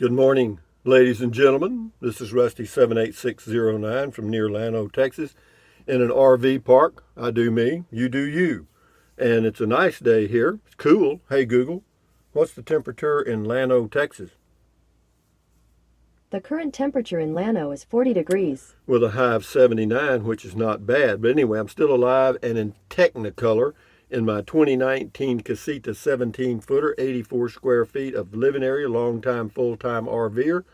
Good morning, ladies and gentlemen. This is Rusty 78609 from near Llano, Texas, in an RV park. I do me, you do you. And it's a nice day here. It's cool. Hey Google, what's the temperature in Llano, Texas? The current temperature in Llano is 40 degrees. With a high of 79, which is not bad. But anyway, I'm still alive and in Technicolor in my 2019 Casita 17-footer, 84 square feet of living area, long-time, full-time RVer.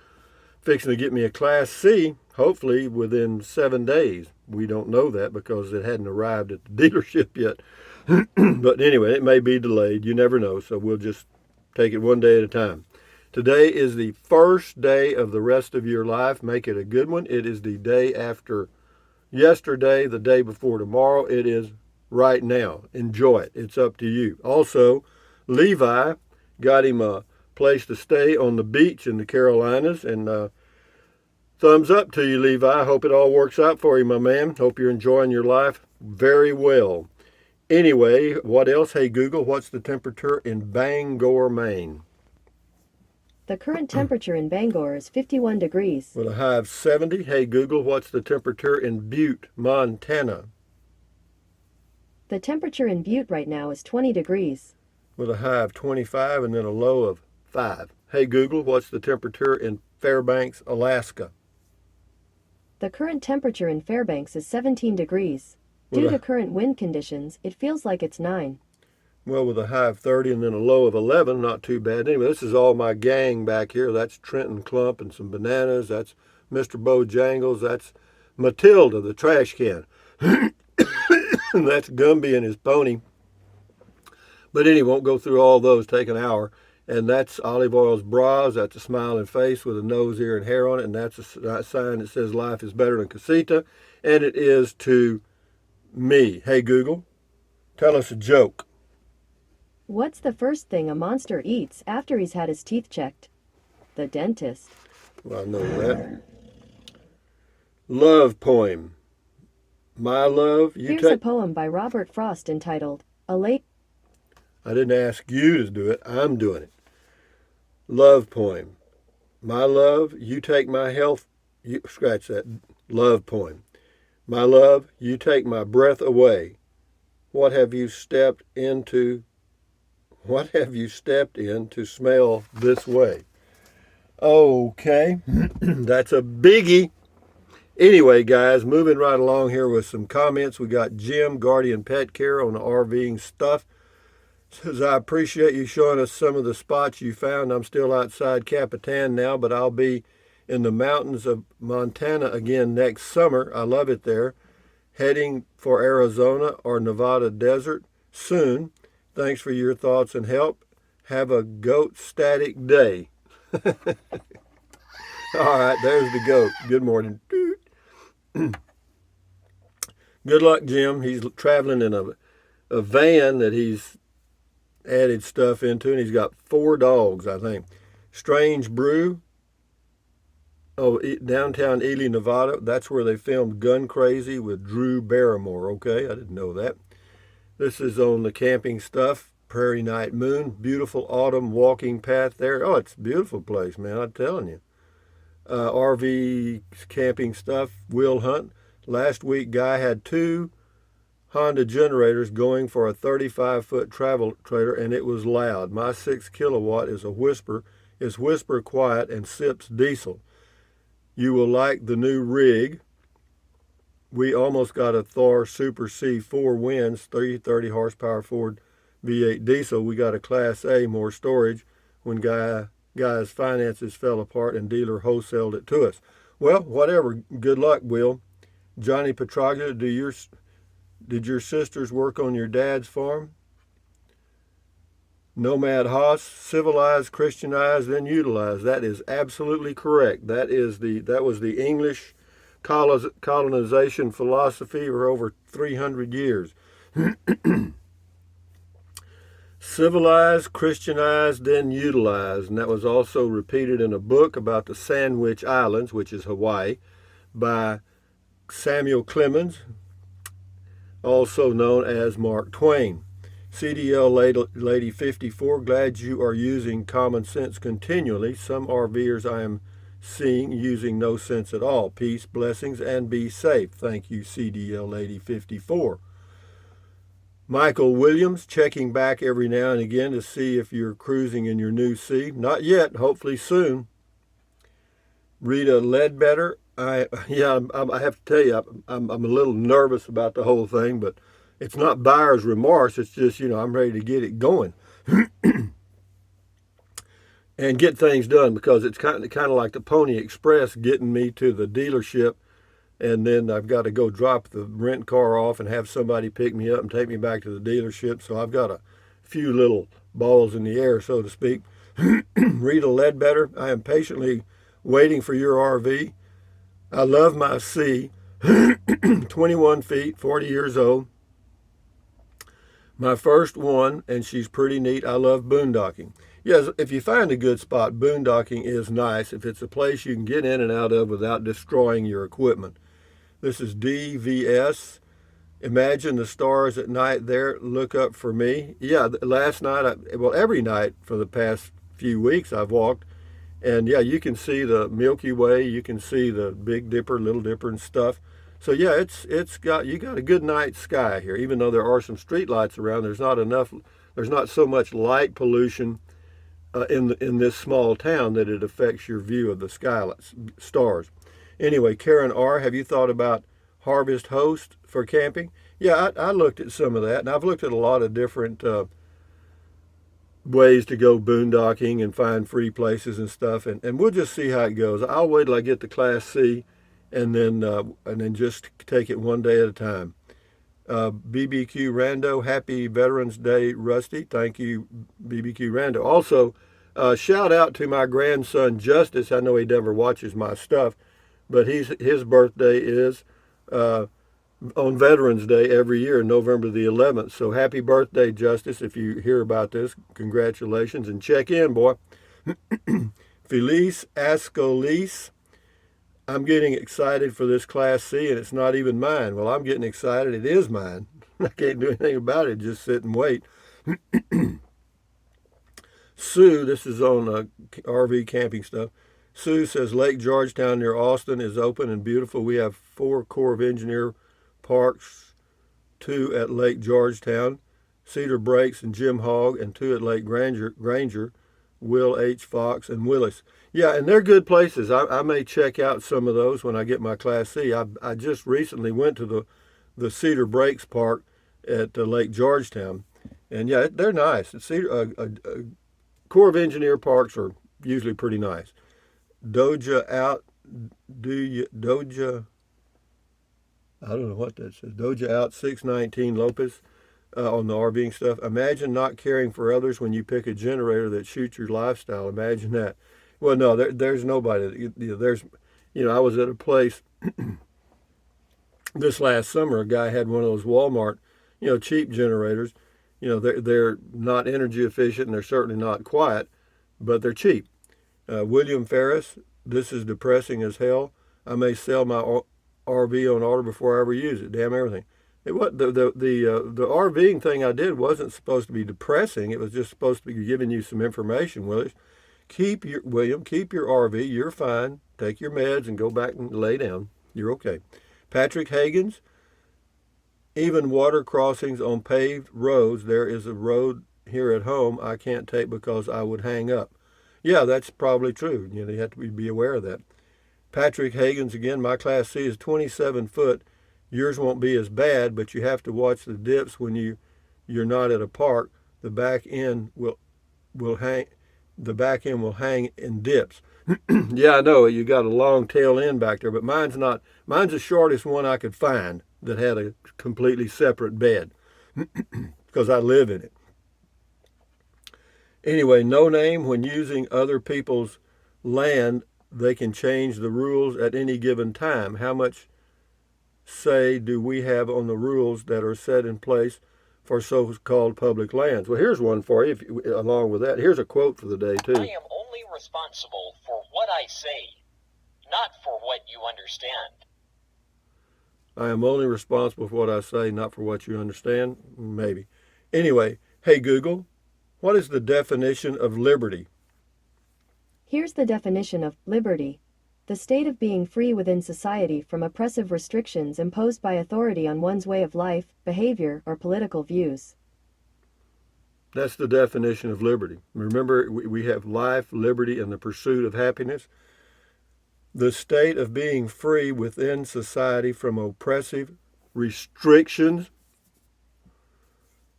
Fixing to get me a Class C, hopefully within 7 days. We don't know that because it hadn't arrived at the dealership yet. But anyway, it may be delayed. You never know, so we'll just take it one day at a time. Today is the first day of the rest of your life. Make it a good one. It is the day after yesterday, the day before tomorrow. It is right now. Enjoy it. It's up to you. Also, Levi got him a place to stay on the beach in the Carolinas, and thumbs up to you, Levi. I hope it all works out for you, my man. Hope you're enjoying your life very well. Anyway, what else? Hey, Google, what's the temperature in Bangor, Maine? The current temperature in Bangor is 51 degrees. With a high of 70. Hey, Google, what's the temperature in Butte, Montana? The temperature in Butte right now is 20 degrees. With a high of 25 and then a low of 5. Hey, Google, what's the temperature in Fairbanks, Alaska? The current temperature in Fairbanks is 17 degrees. Due to current wind conditions, it feels like it's 9. Well, with a high of 30 and then a low of 11, not too bad. Anyway, this is all my gang back here. That's Trenton Clump and some bananas. That's Mr. Bojangles. That's Matilda, the trash can. That's Gumby and his pony. But anyway, won't go through all those. Take an hour. And that's Olive Oil's bras. That's a smiling face with a nose, ear, and hair on it. And that's a sign that says life is better than Casita. And it is to me. Hey, Google, tell us a joke. What's the first thing a monster eats after he's had his teeth checked? The dentist. Well, I know that. Love poem. My love, you Here's a poem by Robert Frost entitled, A Lake. I didn't ask you to do it. I'm doing it. Love poem. My love, you take my health. Scratch that. Love poem. My love, you take my breath away. What have you stepped into? What have you stepped in to smell this way? Okay, that's a biggie. Anyway, guys, moving right along here with some comments. We got Jim, Guardian Pet Care, on the RVing stuff. Says, I appreciate you showing us some of the spots you found. I'm still outside Capitan now, but I'll be in the mountains of Montana again next summer. I love it there. Heading for Arizona or Nevada desert soon. Thanks for your thoughts and help. Have a goat static day. All right, there's the goat. Good morning. Good luck, Jim. He's traveling in a van that he's added stuff into, and he's got 4 dogs, I think. Strange Brew. Oh, downtown Ely, Nevada. That's where they filmed Gun Crazy with Drew Barrymore. Okay, I didn't know that. This is on the camping stuff. Prairie Night Moon. Beautiful autumn walking path there. Oh, it's a beautiful place, man. I'm telling you. RV camping stuff. Will Hunt. Last week, guy had 2 Honda generators going for a 35-foot travel trailer, and it was loud. My 6 kilowatt is whisper quiet and sips diesel. You will like the new rig. We almost got a Thor Super C 4 winds, 330 horsepower Ford V8 diesel. We got a Class A, more storage, when guy's finances fell apart and dealer wholesaled it to us. Well, whatever. Good luck, Will. Johnny Petraga, did your sisters work on your dad's farm? Nomad Haas, civilized, Christianized, then utilized. That is absolutely correct. That was the English colonization philosophy for over 300 years. Civilized, Christianized, then utilized. And that was also repeated in a book about the Sandwich Islands, which is Hawaii, by Samuel Clemens, also known as Mark Twain. CDL Lady 54, glad you are using common sense continually. Some RVers I am seeing using no sense at all. Peace, blessings, and be safe. Thank you, CDL Lady 54. Michael Williams, checking back every now and again to see if you're cruising in your new C. Not yet, hopefully soon. Rita Ledbetter, I have to tell you, I'm a little nervous about the whole thing, but it's not buyer's remorse. It's just, I'm ready to get it going and get things done, because it's kind of like the Pony Express getting me to the dealership, and then I've got to go drop the rent car off and have somebody pick me up and take me back to the dealership. So I've got a few little balls in the air, so to speak. Rita Ledbetter, I am patiently waiting for your RV. I love my C, 21 feet, 40 years old. My first one, and she's pretty neat. I love boondocking. Yes, if you find a good spot, boondocking is nice if it's a place you can get in and out of without destroying your equipment. This is DVS. Imagine the stars at night there. Look up for me. Yeah, last night, every night for the past few weeks I've walked. And yeah, you can see the Milky Way. You can see the Big Dipper, Little Dipper and stuff. So yeah, you got a good night sky here. Even though there are some street lights around, there's not so much light pollution in this small town that it affects your view of the stars. Anyway, Karen R., have you thought about Harvest Host for camping? Yeah, I looked at some of that, and I've looked at a lot of different ways to go boondocking and find free places and stuff, and we'll just see how it goes. I'll wait till I get the Class C, and then just take it one day at a time. BBQ Rando, happy Veterans Day, Rusty. Thank you, BBQ Rando. Also, shout out to my grandson Justice. I know he never watches my stuff, but his birthday is on Veterans Day every year, November the 11th. So happy birthday, Justice. If you hear about this, congratulations, and check in, boy. Felice Ascolis, I'm getting excited for this Class C, and it's not even mine. Well, I'm getting excited. It is mine. I can't do anything about it. Just sit and wait. Sue, this is on RV camping stuff. Sue says Lake Georgetown near Austin is open and beautiful. We have 4 Corps of Engineer parks, 2 at Lake Georgetown, Cedar Breaks and Jim Hogg, and 2 at Lake Granger, Will H. Fox, and Willis. Yeah, and they're good places. I may check out some of those when I get my Class C. I just recently went to the Cedar Breaks Park at Lake Georgetown, and yeah, they're nice. Corps of Engineer parks are usually pretty nice. Doja, I don't know what that says. Doja out 619 Lopez on the RVing stuff. Imagine not caring for others when you pick a generator that shoots your lifestyle. Imagine that. Well, no, there's nobody. I was at a place this last summer. A guy had one of those Walmart, cheap generators. They're not energy efficient and they're certainly not quiet, but they're cheap. William Ferris, this is depressing as hell. I may sell my RV on order before I ever use it. Damn everything. The RVing thing I did wasn't supposed to be depressing. It was just supposed to be giving you some information, Willis. Keep your RV. You're fine. Take your meds and go back and lay down. You're okay. Patrick Hagens, even water crossings on paved roads. There is a road here at home I can't take because I would hang up. Yeah, that's probably true. You have to be aware of that. Patrick Hagens again, my Class C is 27 foot. Yours won't be as bad, but you have to watch the dips when you're not at a park. The back end will hang. The back end will hang in dips. Yeah, I know you got a long tail end back there, but mine's not. Mine's the shortest one I could find that had a completely separate bed because I live in it. Anyway, no name. When using other people's land, they can change the rules at any given time. How much say do we have on the rules that are set in place for so-called public lands? Well, here's one for you. Along with that, here's a quote for the day, too. I am only responsible for what I say, not for what you understand. I am only responsible for what I say, not for what you understand. Maybe. Anyway, Hey Google, what is the definition of liberty? Here's the definition of liberty: the state of being free within society from oppressive restrictions imposed by authority on one's way of life, behavior, or political views. That's the definition of liberty. Remember, we have life, liberty, and the pursuit of happiness. The state of being free within society from oppressive restrictions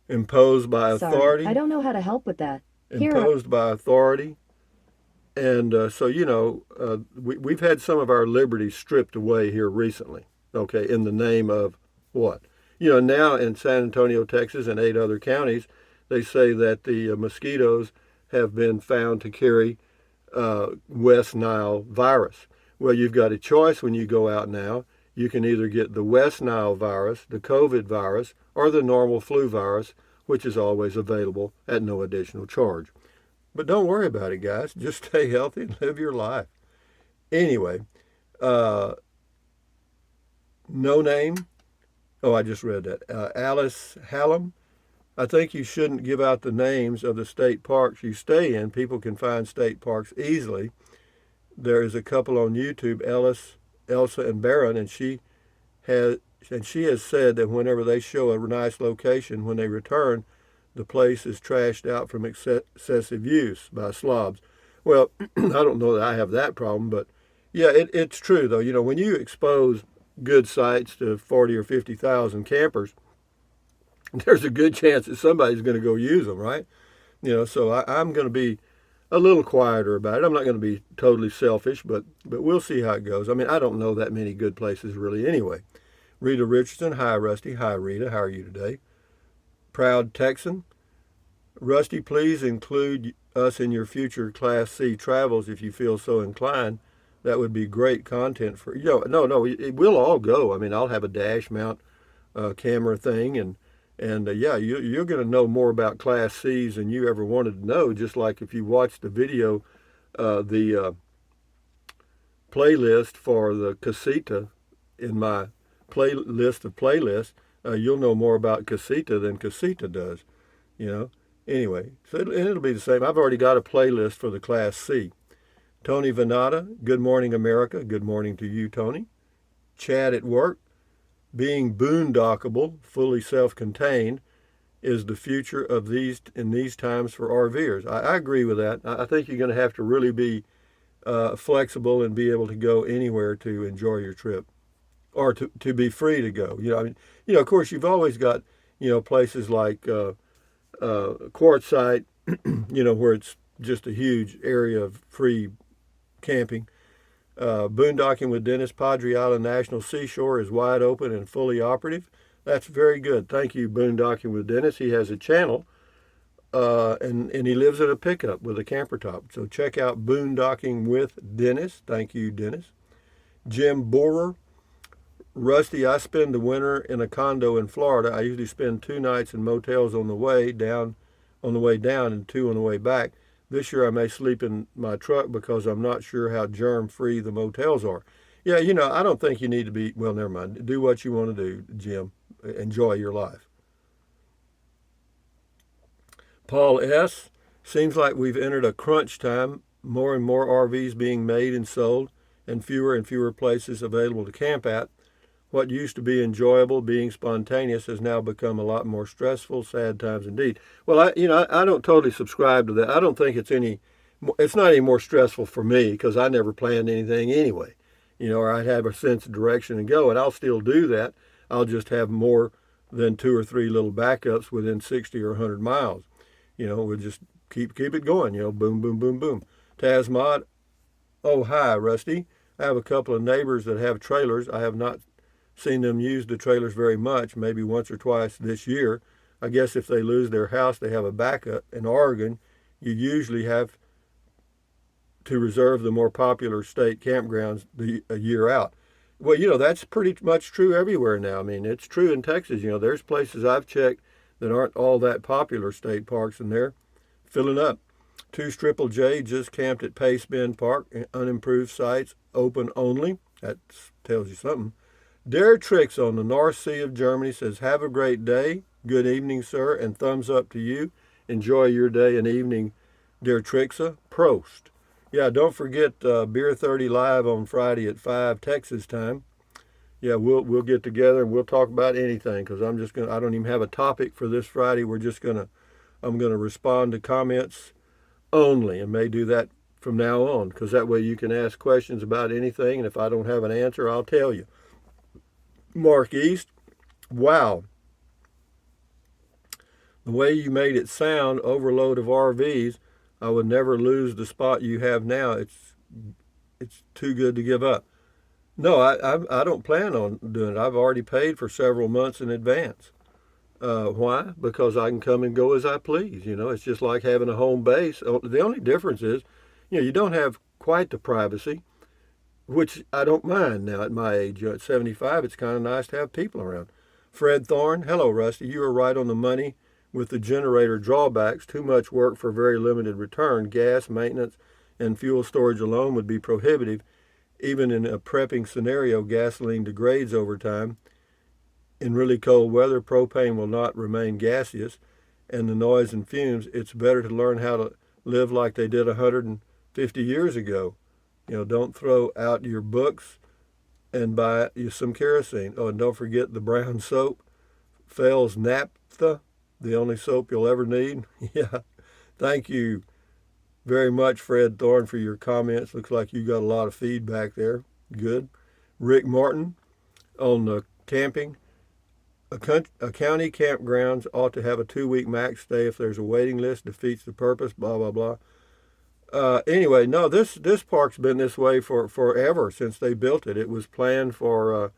imposed by authority. Sorry, I don't know how to help with that. Imposed by authority. And we've had some of our liberties stripped away here recently, okay, in the name of what? Now in San Antonio, Texas, and 8 other counties, they say that the mosquitoes have been found to carry West Nile virus. Well, you've got a choice when you go out now. You can either get the West Nile virus, the COVID virus, or the normal flu virus, which is always available at no additional charge. But don't worry about it, guys. Just stay healthy and live your life. Anyway, no name. Oh, I just read that. Alice Hallam. I think you shouldn't give out the names of the state parks you stay in. People can find state parks easily. There is a couple on YouTube, Elsa and Barron, and she has said that whenever they show a nice location, when they return, the place is trashed out from excessive use by slobs. Well, I don't know that I have that problem, but yeah, it's true though. When you expose good sites to 40 or 50,000 campers, there's a good chance that somebody's going to go use them, right? So I'm going to be a little quieter about it. I'm not going to be totally selfish, but we'll see how it goes. I mean, I don't know that many good places really anyway. Rita Richardson, hi Rusty. Hi Rita, how are you today? Proud Texan. Rusty, please include us in your future Class C travels if you feel so inclined. That would be great content for No, we'll all go. I mean, I'll have a dash mount camera thing, and you're going to know more about Class C's than you ever wanted to know. Just like if you watch the video, the playlist for the casita in my playlist of playlists, you'll know more about casita than casita does. Anyway, so it'll be the same. I've already got a playlist for the Class C. Tony Venata, good morning, America. Good morning to you, Tony. Chad at work. Being boondockable, fully self-contained, is the future of in these times for RVers. I agree with that. I think you're going to have to really be flexible and be able to go anywhere to enjoy your trip, or to be free to go. Of course, you've always got places like Quartzsite, where it's just a huge area of free camping. Boondocking with Dennis, Padre Island National Seashore is wide open and fully operative. That's very good. Thank you, Boondocking with Dennis. He has a channel, and he lives in a pickup with a camper top. So check out Boondocking with Dennis. Thank you, Dennis. Jim Borer. Rusty, I spend the winter in a condo in Florida. I usually spend 2 nights in motels on the way down, and 2 on the way back. This year I may sleep in my truck because I'm not sure how germ-free the motels are. Yeah, I don't think you need to be, well, never mind. Do what you want to do, Jim. Enjoy your life. Paul S., seems like we've entered a crunch time. More and more RVs being made and sold, and fewer places available to camp at. What used to be enjoyable, being spontaneous, has now become a lot more stressful. Sad times indeed. Well, I don't totally subscribe to that. I don't think it's not any more stressful for me because I never planned anything anyway. Or I'd have a sense of direction and go, and I'll still do that. I'll just have more than 2 or 3 little backups within 60 or 100 miles. We'll just keep it going. Boom, boom, boom, boom. Tasmod, oh hi, Rusty. I have a couple of neighbors that have trailers. I have not seen them use the trailers very much, maybe once or twice this year. I guess if they lose their house, they have a backup. In Oregon, you usually have to reserve the more popular state campgrounds a year out. Well, that's pretty much true everywhere now. I mean, it's true in Texas. There's places I've checked that aren't all that popular state parks, and they're filling up. 2 Triple J just camped at Pace Bend Park, unimproved sites, open only. That tells you something. Dare Tricks on the North Sea of Germany says, have a great day. Good evening, sir, and thumbs up to you. Enjoy your day and evening, dear Trixa. Prost. Yeah, don't forget Beer 30 Live on Friday at 5 Texas time. Yeah, we'll get together and we'll talk about anything because I don't even have a topic for this Friday. I'm gonna respond to comments only and may do that from now on because that way you can ask questions about anything, and if I don't have an answer, I'll tell you. Mark East, wow. The way you made it sound, overload of RVs, I would never lose the spot you have now. It's too good to give up. No, I don't plan on doing it. I've already paid for several months in advance. Why? Because I can come and go as I please. It's just like having a home base. The only difference is, you don't have quite the privacy, which I don't mind now at my age. At 75, it's kind of nice to have people around. Fred Thorne, hello, Rusty. You are right on the money with the generator drawbacks. Too much work for very limited return. Gas, maintenance, and fuel storage alone would be prohibitive. Even in a prepping scenario, gasoline degrades over time. In really cold weather, propane will not remain gaseous, and the noise and fumes, it's better to learn how to live like they did 150 years ago. Don't throw out your books and buy you some kerosene. Oh, and don't forget the brown soap. Fell's naphtha, the only soap you'll ever need. Yeah. Thank you very much, Fred Thorne, for your comments. Looks like you got a lot of feedback there. Good. Rick Martin on the camping. A county campgrounds ought to have a 2-week max stay. If there's a waiting list, defeats the purpose, blah, blah, blah. Anyway, no, this park's been this way for forever since they built it. It was planned for,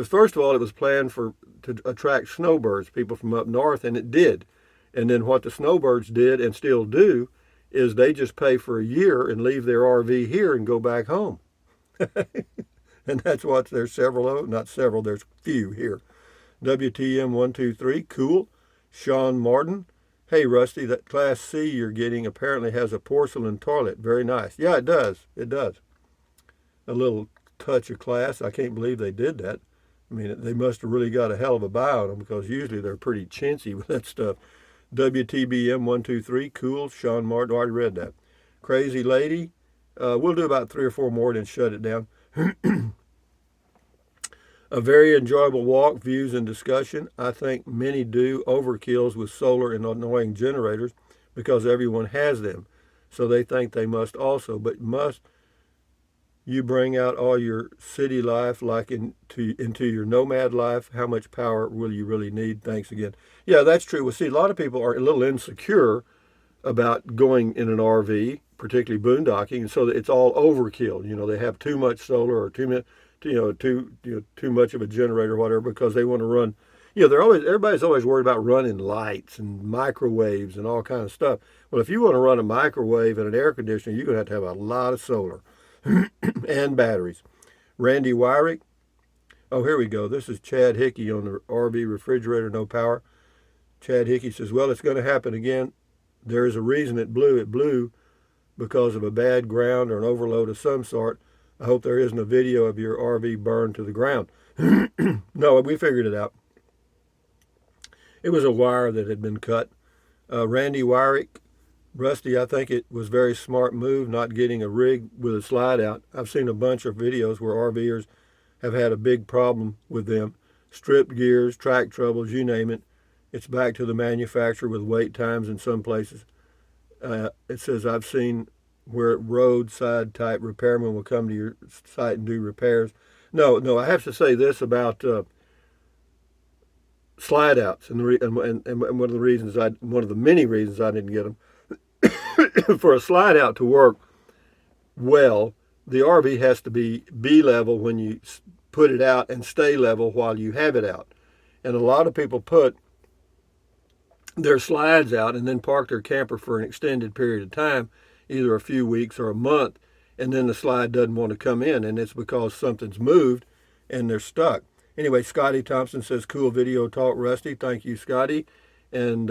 first of all, it was planned to attract snowbirds, people from up north, and it did. And then what the snowbirds did and still do is they just pay for a year and leave their RV here and go back home. And that's what there's several of them, not several, there's few here. WTM123, cool. Sean Martin, hey Rusty, that Class C you're getting apparently has a porcelain toilet. Very nice. Yeah, it does. It does. A little touch of class. I can't believe they did that. I mean, they must have really got a hell of a buy on them because usually they're pretty chintzy with that stuff. WTBM123, cool. Sean Martin, already read that. Crazy Lady, we'll do about 3 or 4 more, then shut it down. A very enjoyable walk, views, and discussion. I think many do overkills with solar and annoying generators because everyone has them. So they think they must also. But must you bring out all your city life like into your nomad life? How much power will you really need? Thanks again. Yeah, that's true. Well, see, a lot of people are a little insecure about going in an RV, particularly boondocking, and so it's all overkill. They have too much solar or too much of a generator or whatever because they want to run. Everybody's always worried about running lights and microwaves and all kinds of stuff. Well, if you want to run a microwave and an air conditioner, you're going to have a lot of solar and batteries. Randy Wyrick. Oh, here we go. This is Chad Hickey on the RV refrigerator, no power. Chad Hickey says, well, it's going to happen again. There is a reason it blew. It blew because of a bad ground or an overload of some sort. I hope there isn't a video of your RV burned to the ground. No, we figured it out. It was a wire that had been cut. Randy Wyrick, Rusty, I think it was a very smart move not getting a rig with a slide out. I've seen a bunch of videos where RVers have had a big problem with them. Stripped gears, track troubles, you name it. It's back to the manufacturer with wait times in some places. It says, I've seen where roadside type repairmen will come to your site and do repairs. No, I have to say this about slide outs, and one of the many reasons I didn't get them. For a slide out to work well, the RV has to be B-level when you put it out and stay level while you have it out. And a lot of people put their slides out and then park their camper for an extended period of time, either a few weeks or a month, and then the slide doesn't want to come in, and it's because something's moved and they're stuck. Anyway, Scotty Thompson says, cool video talk, Rusty. Thank you, Scotty. And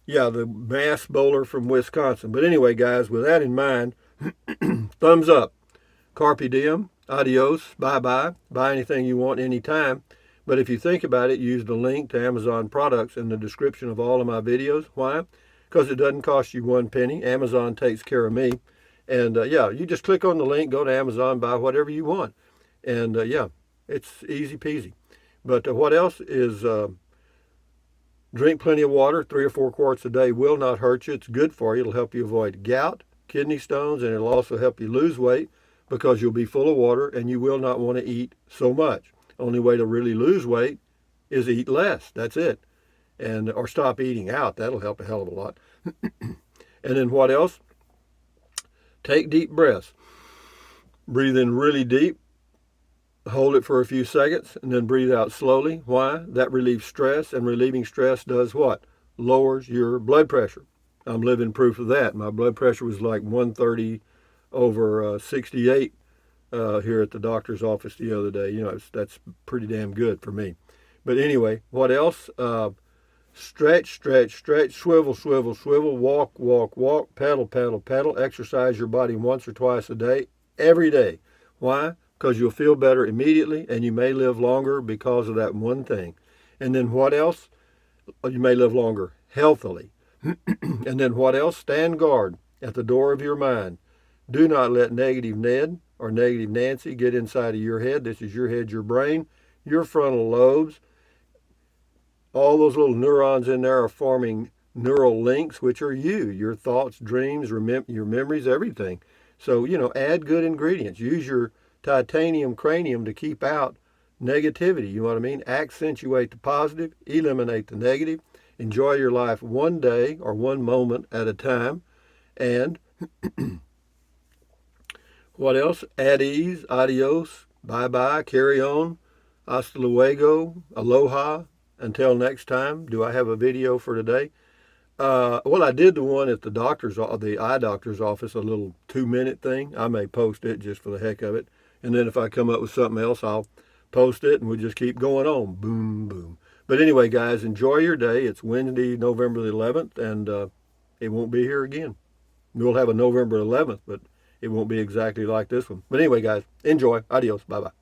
yeah, the mass bowler from Wisconsin. But anyway, guys, with that in mind, thumbs up. Carpe diem, adios, bye-bye. Buy anything you want anytime. But if you think about it, use the link to Amazon products in the description of all of my videos. Why? because it doesn't cost you one penny. Amazon takes care of me. And yeah, you just click on the link, go to Amazon, buy whatever you want. And yeah, it's easy peasy. But what else is drink plenty of water. 3 or 4 quarts a day will not hurt you. It's good for you. It'll help you avoid gout, kidney stones, and it'll also help you lose weight because you'll be full of water and you will not want to eat so much. Only way to really lose weight is eat less. That's it. And or stop eating out. That'll help a hell of a lot. And then what else? Take deep breaths. Breathe in really deep. Hold it for a few seconds and then breathe out slowly. Why? That relieves stress, and relieving stress does what? Lowers your blood pressure. I'm living proof of that. My blood pressure was like 130 over 68 here at the doctor's office the other day. You know, that's pretty damn good for me. But anyway, what else? Stretch, stretch, stretch, swivel, swivel, swivel, walk, walk, walk, pedal, pedal, pedal. Exercise your body once or twice a day, every day. Why? Because you'll feel better immediately and you may live longer because of that one thing. And then what else? You may live longer healthily. And then what else? Stand guard at the door of your mind. Do not let negative Ned or negative Nancy get inside of your head. This is your head, your brain, your frontal lobes. All those little neurons in there are forming neural links, which are you, your thoughts, dreams, your memories, everything. So, you know, add good ingredients. Use your titanium cranium to keep out negativity. You know what I mean? Accentuate the positive, eliminate the negative. Enjoy your life one day or one moment at a time. And what else? At ease, adios, bye-bye, carry on, hasta luego, aloha. Until next time, do I have a video for today? Well, I did the one at the eye doctor's office, a little 2-minute thing. I may post it just for the heck of it. And then if I come up with something else, I'll post it and we'll just keep going on. Boom, boom. But anyway, guys, enjoy your day. It's Wednesday, November the 11th, and it won't be here again. We'll have a November 11th, but it won't be exactly like this one. But anyway, guys, enjoy. Adios. Bye-bye.